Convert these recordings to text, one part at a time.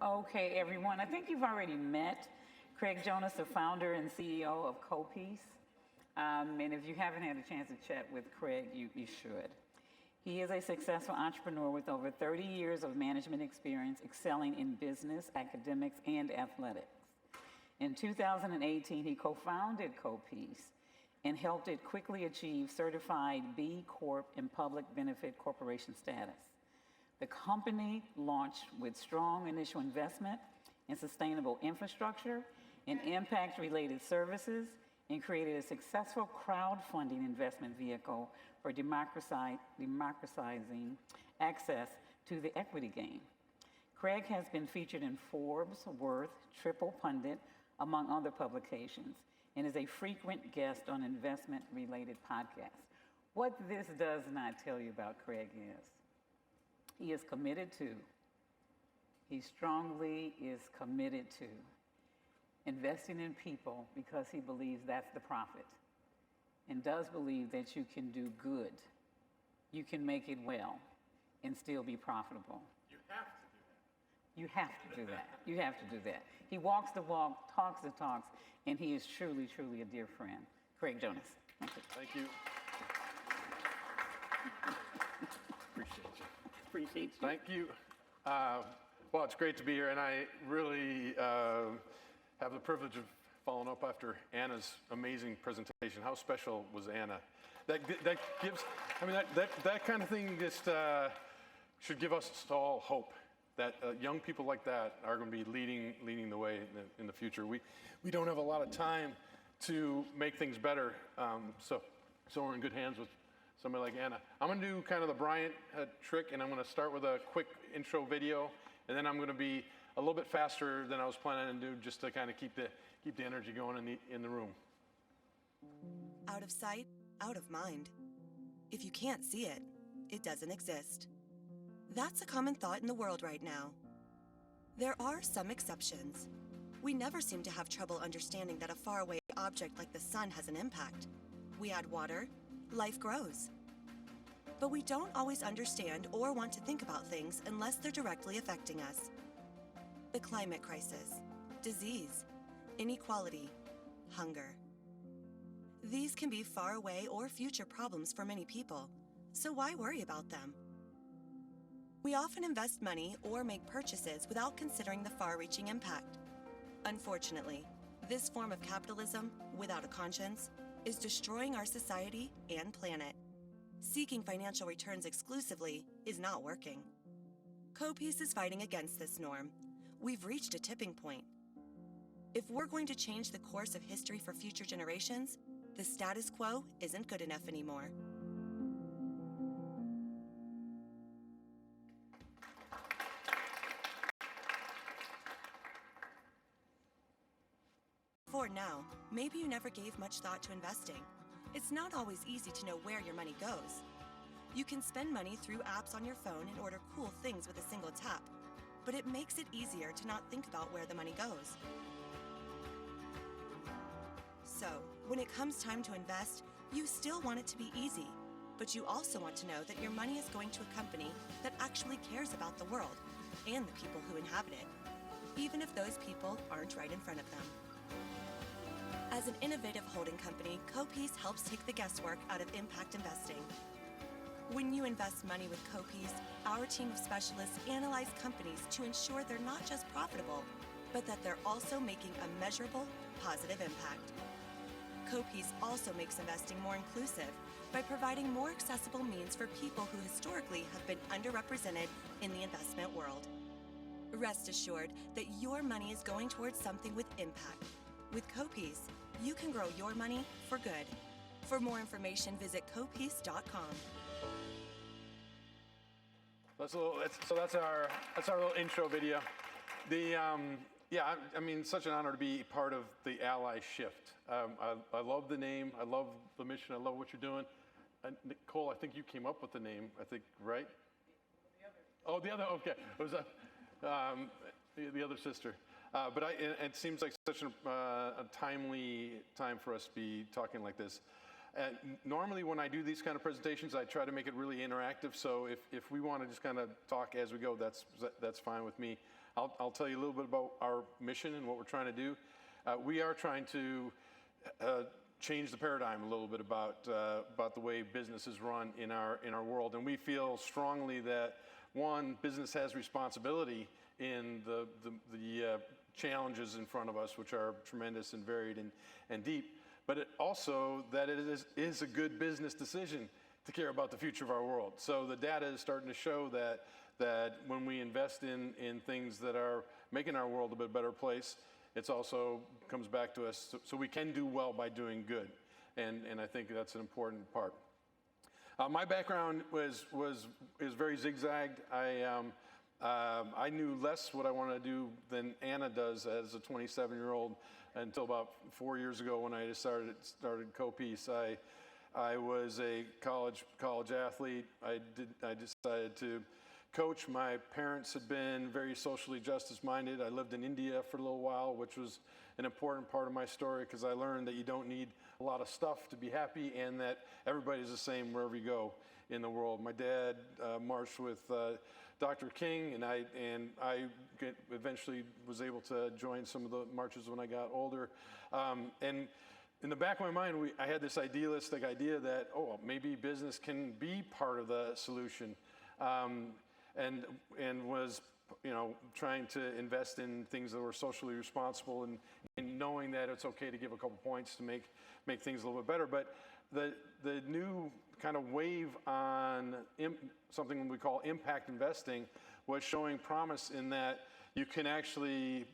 Okay, everyone, I think you've already met Craig Jonas, the founder and CEO of CoPeace. And if you haven't had a chance to chat with Craig, you should. He is a successful entrepreneur with over 30 years of management experience, excelling in business, academics, and athletics. In 2018, he co-founded CoPeace and helped it quickly achieve certified B Corp and public benefit corporation status. The company launched with strong initial investment in sustainable infrastructure and impact-related services, and created a successful crowdfunding investment vehicle for democratizing access to the equity gain. Craig has been featured in Forbes, Worth, Triple Pundit, among other publications, and is a frequent guest on investment-related podcasts. What this does not tell you about Craig is, he is committed to, he strongly is committed to investing in people because he believes that's the profit, and does believe that you can do good, you can make it well, and still be profitable. You have to do that. You have to do that. You have to do that. He walks the walk, talks the talks, and he is truly, truly a dear friend. Craig Jonas. Thank you. Thank you. Appreciate you. Appreciate you. Thank you. Well, it's great to be here, and I really have the privilege of following up after Anna's amazing presentation. How special was Anna? That gives, I mean, that kind of thing just should give us all hope that young people like that are going to be leading the way in the future. We don't have a lot of time to make things better, so we're in good hands with somebody like Anna. I'm going to do kind of the Bryant trick, and I'm going to start with a quick intro video, and then I'm going to be a little bit faster than I was planning to do, just to kind of keep the energy going in the room. Out of sight, out of mind. If you can't see it, it doesn't exist. That's a common thought in the world right now. There are some exceptions. We never seem to have trouble understanding that a faraway object like the sun has an impact. We add water, life grows. But we don't always understand or want to think about things unless they're directly affecting us. The climate crisis, disease, inequality, hunger. These can be far away or future problems for many people, so why worry about them? We often invest money or make purchases without considering the far-reaching impact. Unfortunately, this form of capitalism, without a conscience, is destroying our society and planet. Seeking financial returns exclusively is not working. CoPeace is fighting against this norm. We've reached a tipping point. If we're going to change the course of history for future generations, the status quo isn't good enough anymore. For now, maybe you never gave much thought to investing. It's not always easy to know where your money goes. You can spend money through apps on your phone and order cool things with a single tap, but it makes it easier to not think about where the money goes. So, when it comes time to invest, you still want it to be easy, but you also want to know that your money is going to a company that actually cares about the world and the people who inhabit it, even if those people aren't right in front of them. As an innovative holding company, CoPeace helps take the guesswork out of impact investing. When you invest money with CoPeace, our team of specialists analyze companies to ensure they're not just profitable, but that they're also making a measurable, positive impact. CoPeace also makes investing more inclusive by providing more accessible means for people who historically have been underrepresented in the investment world. Rest assured that your money is going towards something with impact. With CoPeace, you can grow your money for good. For more information, visit copeace.com. That's our little intro video. I mean, such an honor to be part of the AllySHIFT. I love the name. I love the mission. I love what you're doing. And Nicole, I think you came up with the name. I think, right? The other. Okay. It was the other sister. But it seems like such a timely time for us to be talking like this. Normally when I do these kind of presentations, I try to make it really interactive. So if we want to just kind of talk as we go, that's fine with me. I'll tell you a little bit about our mission and what we're trying to do. We are trying to change the paradigm a little bit about the way business is run in our world, and we feel strongly that one, business has responsibility in the challenges in front of us, which are tremendous and varied and deep, but also that it is a good business decision to care about the future of our world. So the data is starting to show that when we invest in things that are making our world a bit better place, it's also comes back to us. So we can do well by doing good, and I think that's an important part. My background is very zigzagged. I knew less what I wanted to do than Anna does as a 27-year-old until about 4 years ago when I started CoPeace. I was a college athlete. I decided to coach. My parents had been very socially justice-minded. I lived in India for a little while, which was an important part of my story because I learned that you don't need a lot of stuff to be happy and that everybody's the same wherever you go in the world. My dad marched with Dr. King, and I eventually was able to join some of the marches when I got older. And in the back of my mind, I had this idealistic idea that, oh, maybe business can be part of the solution. And was, trying to invest in things that were socially responsible and knowing that it's okay to give a couple points to make things a little bit better. But the new kind of wave on something we call impact investing was showing promise in that you can actually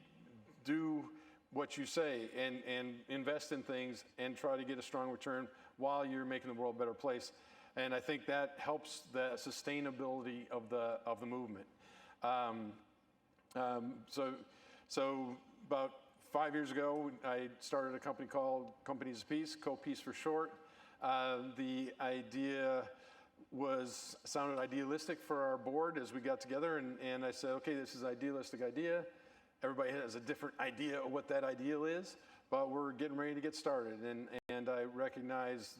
do what you say and invest in things and try to get a strong return while you're making the world a better place. And I think that helps the sustainability of the movement. So about 5 years ago, I started a company called CoPeace, CoPeace for short. The idea sounded idealistic for our board as we got together, and I said, okay, this is an idealistic idea. Everybody has a different idea of what that ideal is, but we're getting ready to get started. And I recognize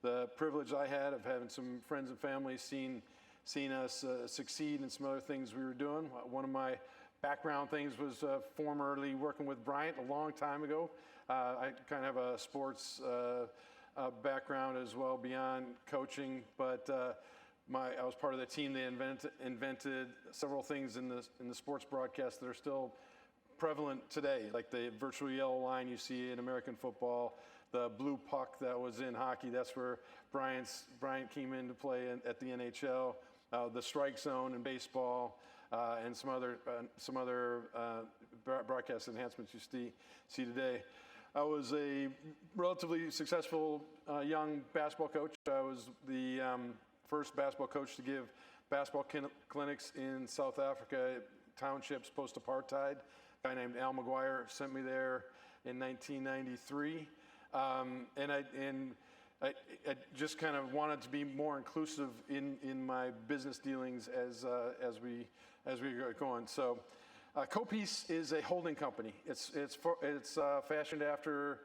the privilege I had of having some friends and family seen us succeed in some other things we were doing. One of my background things was formerly working with Bryant a long time ago. I kind of have a sports background as well beyond coaching, but I was part of the team that invented several things in the sports broadcast that are still prevalent today, like the virtual yellow line you see in American football, the blue puck that was in hockey. That's where Bryant came into play at the NHL. The strike zone in baseball, and some other broadcast enhancements you see today. I was a relatively successful young basketball coach. I was the first basketball coach to give basketball clinics in South Africa, townships post-apartheid. A guy named Al McGuire sent me there in 1993. And I just kind of wanted to be more inclusive in my business dealings as we get going. So, CoPeace is a holding company. It's fashioned after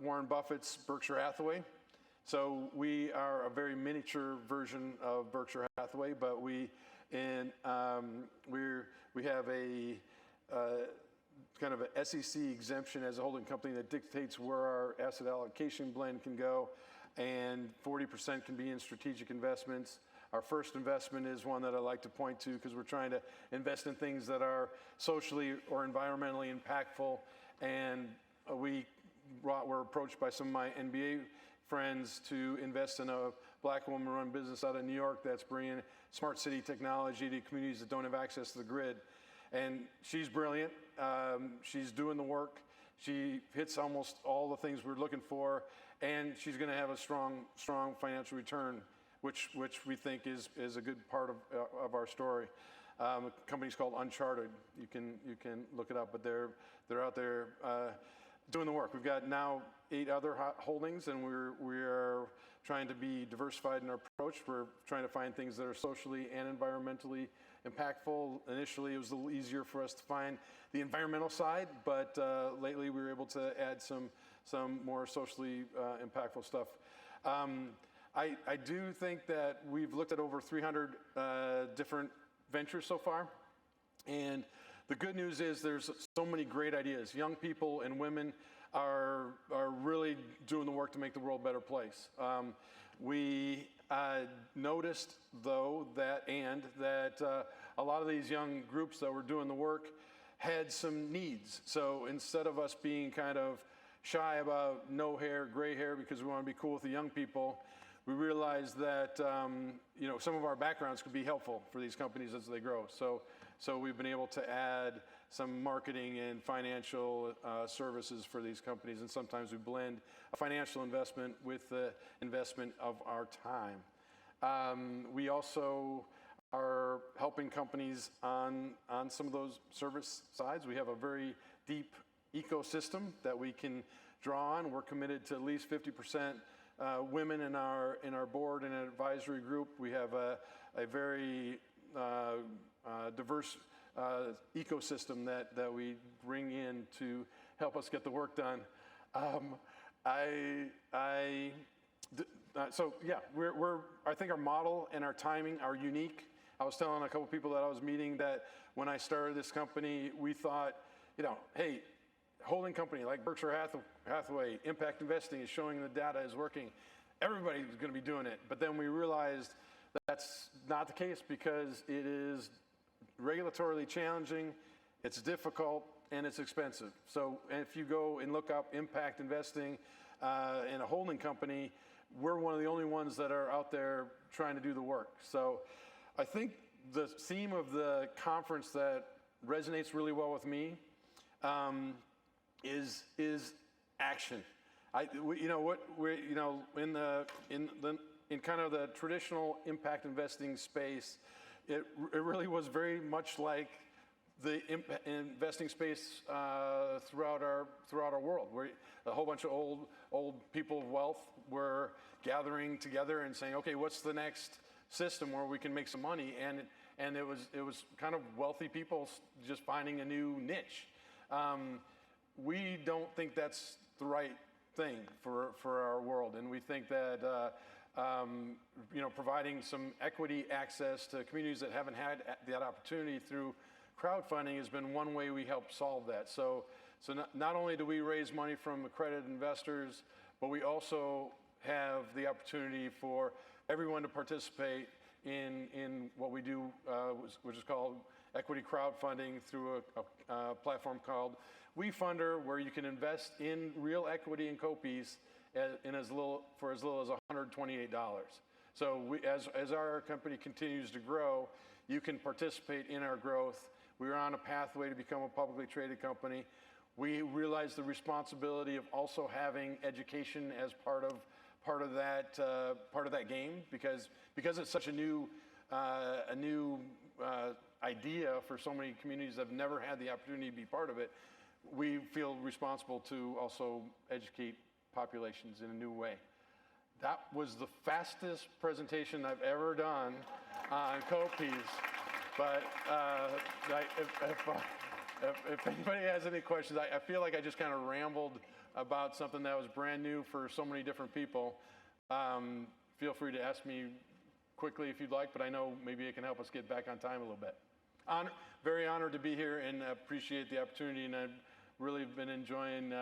Warren Buffett's Berkshire Hathaway. So we are a very miniature version of Berkshire Hathaway, but we have a kind of an SEC exemption as a holding company that dictates where our asset allocation blend can go, and 40% can be in strategic investments. Our first investment is one that I like to point to because we're trying to invest in things that are socially or environmentally impactful, and we were approached by some of my NBA friends to invest in a black woman-run business out of New York that's bringing smart city technology to communities that don't have access to the grid. And she's brilliant. She's doing the work. She hits almost all the things we're looking for, and she's going to have a strong financial return, which we think is a good part of our story. The company's called Uncharted. You can look it up, but they're out there doing the work. We've got now 8 other holdings, and we are trying to be diversified in our approach. We're trying to find things that are socially and environmentally impactful. Initially, it was a little easier for us to find the environmental side, but lately we were able to add some some more socially impactful stuff. I do think that we've looked at over 300 different ventures so far. And the good news is there's so many great ideas. Young people and women are really doing the work to make the world a better place. We noticed, though, that a lot of these young groups that were doing the work had some needs. So instead of us being kind of shy about no hair, gray hair, because we want to be cool with the young people, we realized that some of our backgrounds could be helpful for these companies as they grow. So we've been able to add some marketing and financial services for these companies, and sometimes we blend a financial investment with the investment of our time. We also are helping companies on some of those service sides. We have a very deep ecosystem that we can draw on. We're committed to at least 50% women in our board and advisory group. We have a very diverse ecosystem that we bring in to help us get the work done. So yeah, I think our model and our timing are unique. I was telling a couple people that I was meeting that when I started this company, we thought, hey, holding company like Berkshire Hathaway, impact investing is showing the data is working. Everybody's going to be doing it. But then we realized that's not the case because it is regulatorily challenging, it's difficult, and it's expensive. So if you go and look up impact investing in a holding company, we're one of the only ones that are out there trying to do the work. So I think the theme of the conference that resonates really well with me is action. In kind of the traditional impact investing space, it really was very much like the investing space throughout our world, where a whole bunch of old people of wealth were gathering together and saying, okay, what's the next system where we can make some money? And it was kind of wealthy people just finding a new niche. We don't think that's the right thing for our world, and we think that providing some equity access to communities that haven't had that opportunity through crowdfunding has been one way we help solve that. So not only do we raise money from accredited investors, but we also have the opportunity for everyone to participate in what we do, which is called equity crowdfunding through a platform called WeFunder, where you can invest in real equity in CoPeace for as little as $128. So as our company continues to grow, you can participate in our growth. We're on a pathway to become a publicly traded company. We realize the responsibility of also having education as part of that game, because it's such a new idea for so many communities that have never had the opportunity to be part of it. We feel responsible to also educate populations in a new way. That was the fastest presentation I've ever done on CoPeace. But if anybody has any questions, I feel like I just kind of rambled about something that was brand new for so many different people. Feel free to ask me quickly if you'd like, but I know maybe it can help us get back on time a little bit. Very honored to be here and appreciate the opportunity, and I've really been enjoying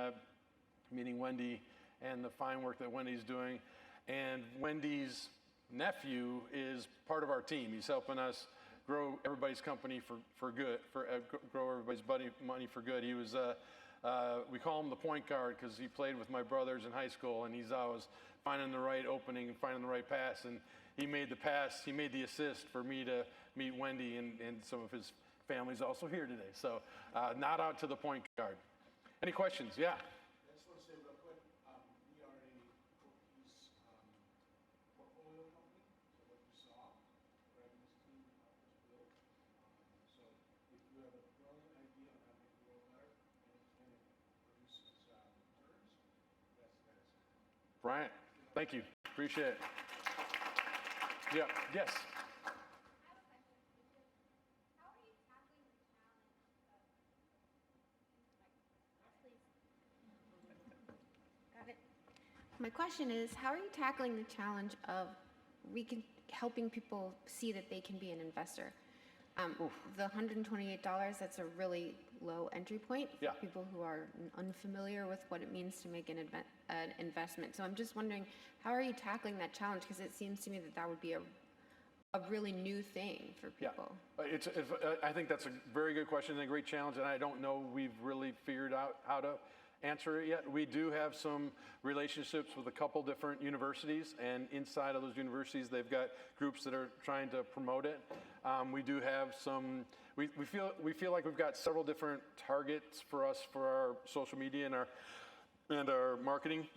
meeting Wendy and the fine work that Wendy's doing. And Wendy's nephew is part of our team. He's helping us grow everybody's company for good, grow everybody's money for good. He was, we call him the point guard because he played with my brothers in high school, and he's always finding the right opening and finding the right pass. And he made the pass, he made the assist for me to meet Wendy, and some of his family's also here today. So nod out to the point guard. Any questions? Yeah. I just want to say real quick, we are a CoPeace portfolio company. So what you saw, Greg and his team helped us build. So if you have a brilliant idea on how to make the world better and it produces returns, that's the guy. Bryant, thank you. Appreciate it. Yeah. Yes. My question is, how are you tackling the challenge of helping people see that they can be an investor? The $128, that's a really low entry point for Yeah. people who are unfamiliar with what it means to make an investment. So I'm just wondering, how are you tackling that challenge? Because it seems to me that that would be a really new thing for people. I think that's a very good question and a great challenge, and I don't know we've really figured out how to answer it yet. We do have some relationships with a couple different universities, and inside of those universities, they've got groups that are trying to promote it. We do have some. We feel like we've got several different targets for us for our social media and our marketing.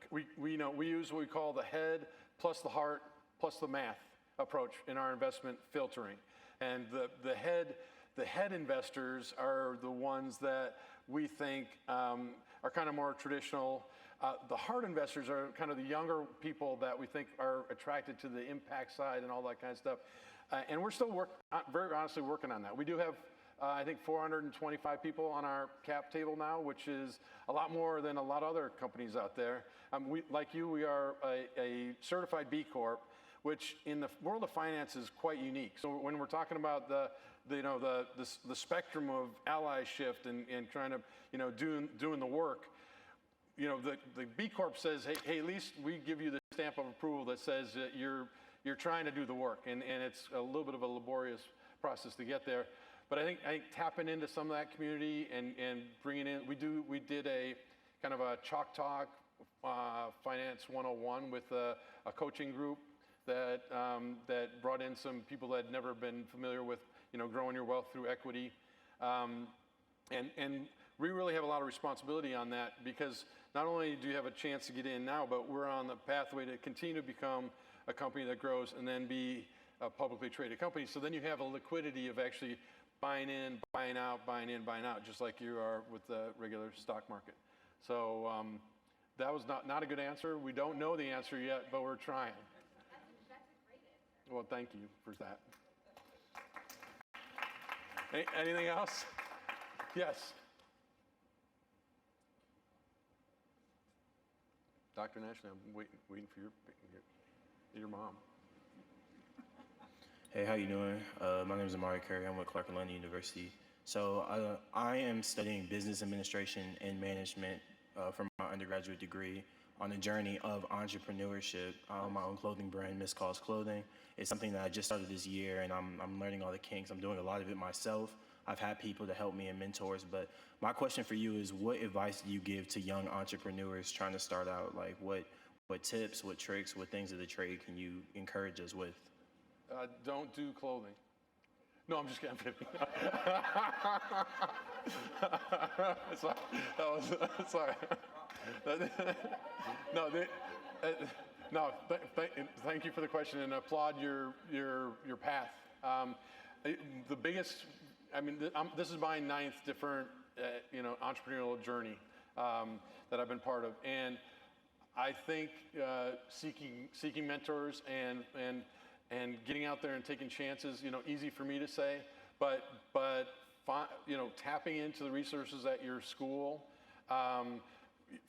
We use what we call the head plus the heart plus the math approach in our investment filtering. And the head investors are the ones that we think are kind of more traditional. The heart investors are kind of the younger people that we think are attracted to the impact side and all that kind of stuff. And we're still very honestly working on that. We do have, I think, 425 people on our cap table now, which is a lot more than a lot of other companies out there. Like you, we are a certified B Corp, which in the world of finance is quite unique. So when we're talking about the spectrum of AllySHIFT and trying to, doing the work, the B Corp says, hey, at least we give you the stamp of approval that says that you're trying to do the work, and it's a little bit of a laborious process to get there. But I think tapping into some of that community and bringing in, we did a kind of a Chalk Talk Finance 101 with a coaching group that brought in some people that had never been familiar with, growing your wealth through equity. And we really have a lot of responsibility on that, because not only do you have a chance to get in now, but we're on the pathway to continue to become a company that grows and then be a publicly traded company. So then you have a liquidity of actually buying in, buying out, buying in, buying out, just like you are with the regular stock market. So that was not a good answer. We don't know the answer yet, but we're trying. That's a great answer. Well, thank you for that. Anything else? Yes. Dr. Nash, I'm waiting for your mom. Hey, how you doing? My name is Amari Curry. I'm with Clark and London University. So I am studying business administration and management for my undergraduate degree on a journey of entrepreneurship. My own clothing brand, Miss Calls Clothing. It's something that I just started this year, and I'm learning all the kinks. I'm doing a lot of it myself. I've had people to help me and mentors, but my question for you is, what advice do you give to young entrepreneurs trying to start out? Like what tips, what tricks, what things of the trade can you encourage us with? Don't do clothing. No, I'm just kidding. Sorry. Thank you for the question, and applaud your path. The biggest, this is my 9th different, entrepreneurial journey that I've been part of, and I think seeking mentors and getting out there and taking chances, easy for me to say, but tapping into the resources at your school,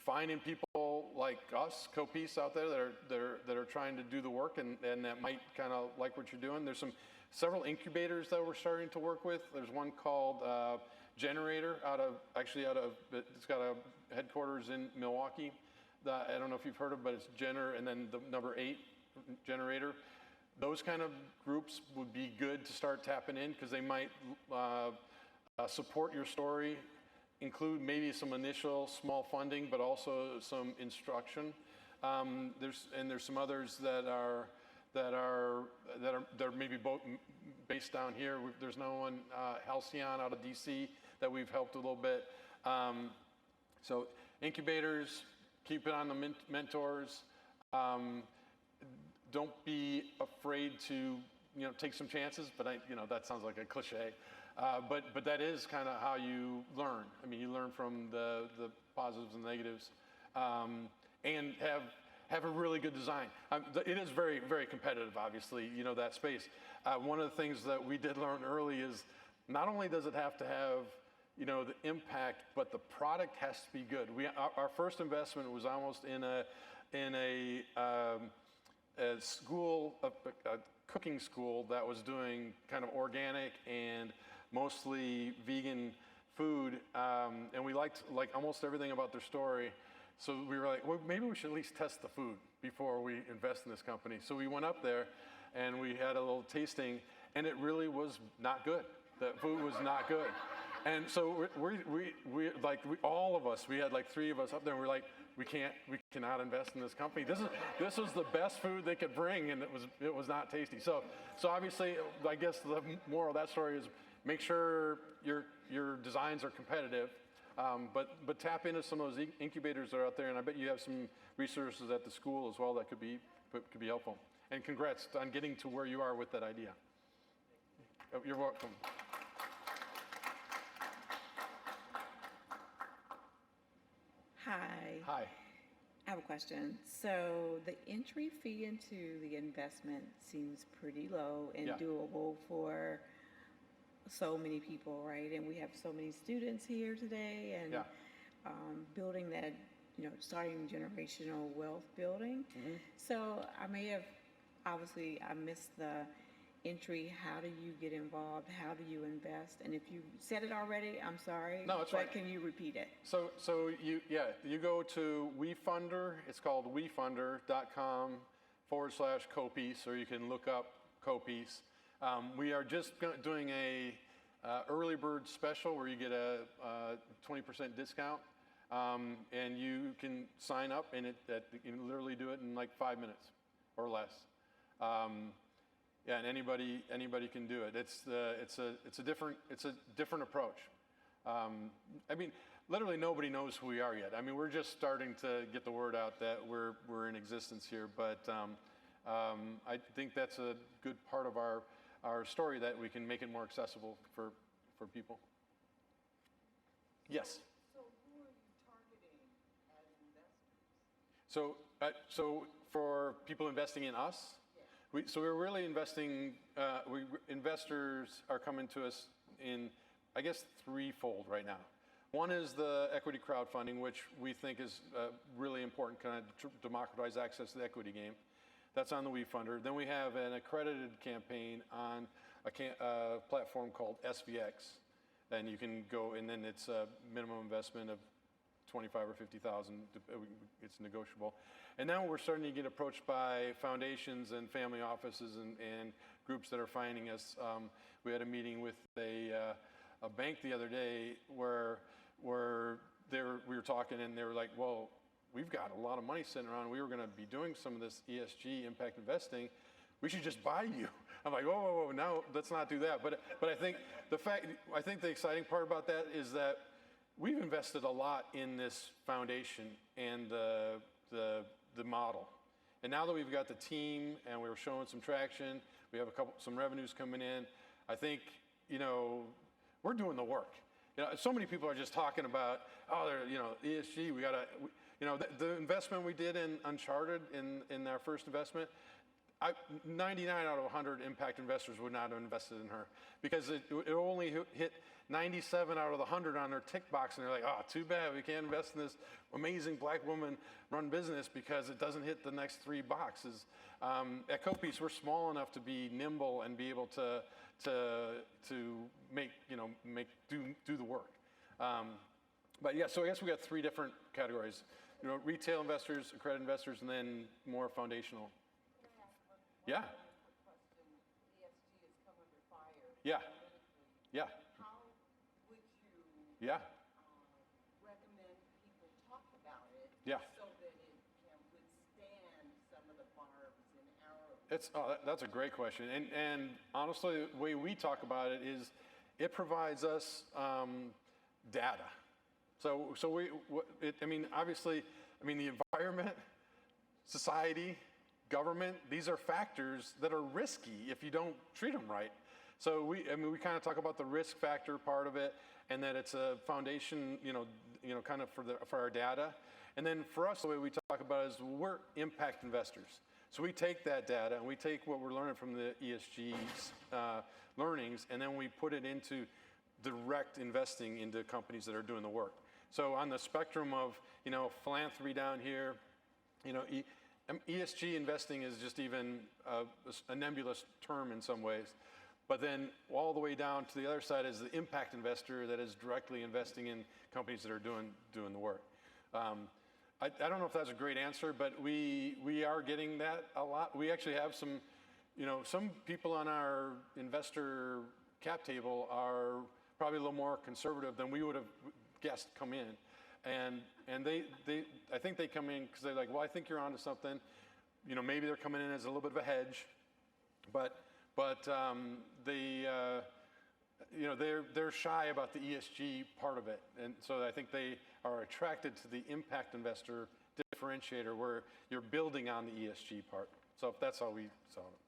finding people like us, CoPeace, out there that are trying to do the work and that might kind of like what you're doing. There's several incubators that we're starting to work with. There's one called Generator it's got a headquarters in Milwaukee. I don't know if you've heard of it, but it's Jenner and then the number 8, Generator. Those kind of groups would be good to start tapping in, because they might support your story, include maybe some initial small funding, but also some instruction. There's some others that are maybe both based down here. There's no one, Halcyon out of DC, that we've helped a little bit. So incubators, keep it on the mentors. Don't be afraid to take some chances, but that sounds like a cliche. But that is kind of how you learn. You learn from the positives and negatives, and have a really good design. It is very, very competitive, obviously, that space. One of the things that we did learn early is not only does it have to have you know, the impact, but the product has to be good. Our first investment was almost in a school, a cooking school that was doing kind of organic and mostly vegan food, and we liked like almost everything about their story. So we were like, well, maybe we should at least test the food before we invest in this company. So we went up there and we had a little tasting, and it really was not good. The food was not good. And so all of us, we had like 3 of us up there, and we're like, we cannot invest in this company. This was the best food they could bring, and it was not tasty. So obviously, I guess the moral of that story is make sure your designs are competitive, but tap into some of those incubators that are out there, and I bet you have some resources at the school as well that could be helpful. And congrats on getting to where you are with that idea. You're welcome. Hi. Hi. I have a question. So the entry fee into the investment seems pretty low and Yeah. doable for so many people, right? And we have so many students here today, and Yeah. building that, starting generational wealth building. So I missed the entry. How do you get involved? How do you invest? And if you said it already, I'm sorry. No, it's but fine. Can you repeat it? So you go to WeFunder. It's called wefunder.com/CoPeace, or you can look up CoPeace. We are just doing a early bird special where you get a 20% discount, and you can sign up, and you can literally do it in like 5 minutes or less. Yeah, and anybody can do it. It's a different approach. I mean, literally nobody knows who we are yet. I mean, we're just starting to get the word out that we're in existence here. But I think that's a good part of our story, that we can make it more accessible for people. Yes. So who are you targeting as investors? So for people investing in us. So we're really investing, investors are coming to us in, I guess, threefold right now. One is the equity crowdfunding, which we think is really important, kind of democratize access to the equity game. That's on the WeFunder. Then we have an accredited campaign on a platform called SVX. And you can go, and then it's a minimum investment of $25,000 or $50,000. It's negotiable. And now we're starting to get approached by foundations and family offices and groups that are finding us. We had a meeting with a bank the other day where we were talking, and they were like, well, we've got a lot of money sitting around. We were going to be doing some of this ESG impact investing. We should just buy you. I'm like, whoa, no, let's not do that. But I think the exciting part about that is that we've invested a lot in this foundation and the model. And now that we've got the team and we're showing some traction, we have some revenues coming in, I think, we're doing the work. So many people are just talking about, ESG, the investment we did in Uncharted in our first investment, 99 out of 100 impact investors would not have invested in her, because it only hit 97 out of the 100 on their tick box, and they're like, oh, too bad we can't invest in this amazing black woman-run business because it doesn't hit the next 3 boxes. At CoPeace, we're small enough to be nimble and be able to make do the work. But yeah, so I guess we got 3 different categories: retail investors, accredited investors, and then more foundational. Yeah. Question. ESG has come under fire. Yeah. politically. Yeah. How would you Yeah. recommend people talk about it Yeah. so that it can withstand some of the barbs and arrows? That's a great question. And honestly, the way we talk about it is it provides us data. So obviously, the environment, society, government, these are factors that are risky if you don't treat them right. So we kind of talk about the risk factor part of it, and that it's a foundation, kind of for our data. And then for us, the way we talk about it is we're impact investors. So we take that data and we take what we're learning from the ESG learnings, and then we put it into direct investing into companies that are doing the work. So on the spectrum of, philanthropy down here, ESG investing is just even a nebulous term in some ways. But then all the way down to the other side is the impact investor that is directly investing in companies that are doing the work. I don't know if that's a great answer, but we are getting that a lot. We actually have some people on our investor cap table are probably a little more conservative than we would have guessed come in. And they I think they come in because they're like, well, I think you're onto something. Maybe they're coming in as a little bit of a hedge, but they're shy about the ESG part of it. And so I think they are attracted to the impact investor differentiator where you're building on the ESG part. So that's how we saw it.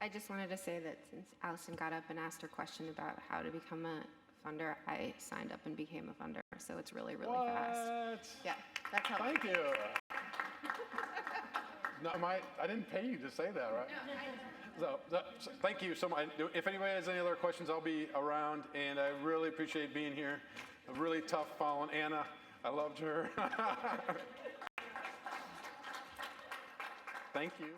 I just wanted to say that since Allison got up and asked her question about how to become a funder, I signed up and became a funder. So it's really, really fast. Yeah, that's how. Thank you. No, I didn't pay you to say that, right? No, so thank you so much. If anybody has any other questions, I'll be around, and I really appreciate being here. A really tough following Anna. I loved her. Thank you.